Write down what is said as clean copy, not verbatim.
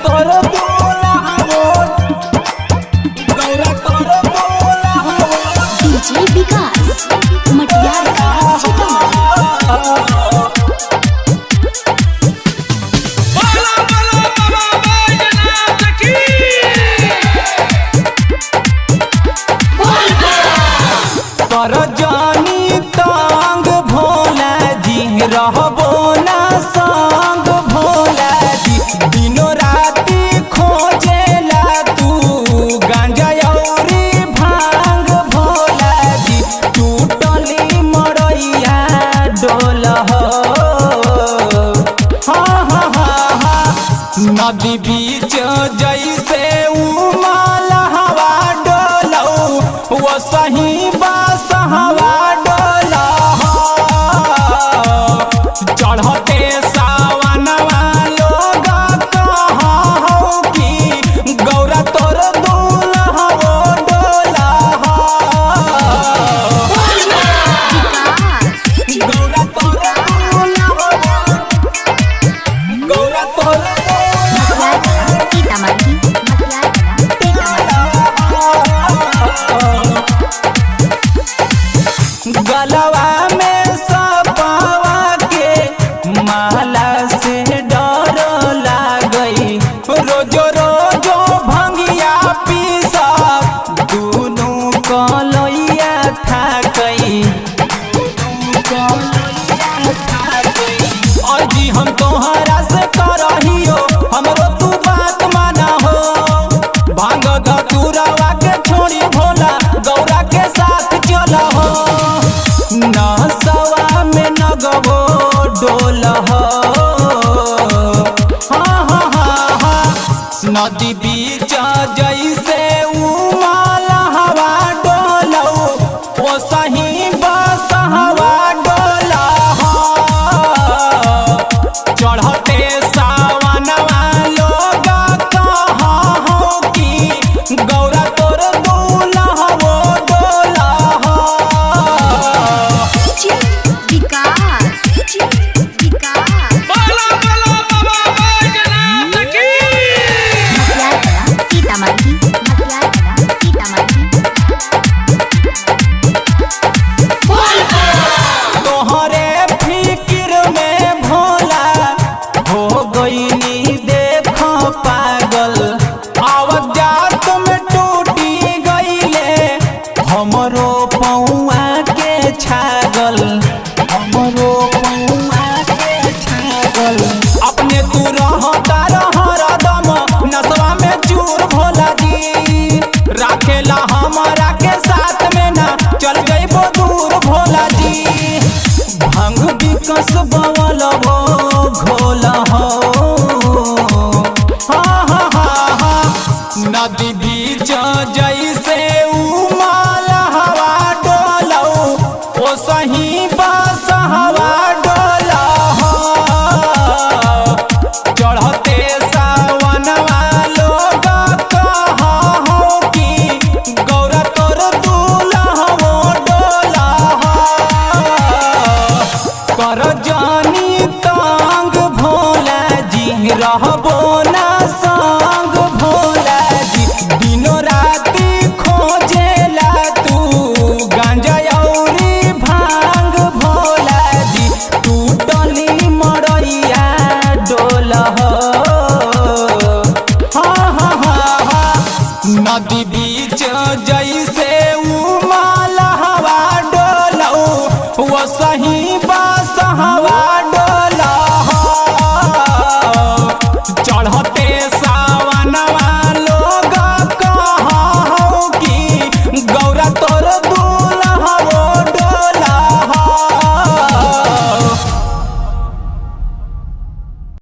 तोर दुल्हा हो, गौरा तोर दुल्हा हो। डीजे विकास मटियार का कर जानी तंग भोला जी रहबो ना संग भोला जी। दिनों राती खोजेला तू गांजा औरी भांग भोला जी। टूटली मड़ैया डोल हो, हाँ हाँ हाँ हाँ। नदी बीच जैसे उमल हवा डोलौ वो सही बस हवा डोला हो। चढ़ते सावनवा लोग कहाँ हो कि गौरा तोर दुल्हा हो डोला हो। गौरा तोर दुल्हा हो, गौरा तोर गलवा में सपावा के माला से डर लागई। रोजो रोजो भंगिया पीसा दोनों कलैया थाकई। और जी हम तोहरा से करहियो हमरो तू बात माना हो। भांग धतूरवा के छोड़ी भोला गौरा के साथ चला हो। नसवा में नगवो डोल हो, हाँ हाँ हाँ हाँ। नदी बीच जैसे उमल हवा डोलौ वो सही बस हवा डोला हो। चढ़ते सावनवा लोग कहाँ हो कि गौरा तोर दुल्हा हो डोला हो। तोहरे फिक्र में भोला हो गईनी देखो पागल। आवत जात में टूटी गईले हमरो पौआ के छागल, हमरो पौआ के छागल। अपने तू रहता हरदम नसवा में चूर भोला जी। राखेला हमारा के साथ में ना चल जइबो दूर भोला जी। भांग बिकस बवल वो घोल हो, हाँ हाँ हाँ हाँ। नदी बीच जैसे उमल हवा डोलौ वो सही बस हवा डोला हो। चढ़ते सावनवा लोग कहाँ हो कि गौरा तोर दुल्हा हो डोला हो। कर जानी तंग भोला जी रहबो ना संग भोला जी। दिनों राती खोजेला तू गांजा औरी भांग भोला जी। टूटली मड़ैया डोल हो, हाँ हाँ हाँ हाँ। नदी बीच जैसे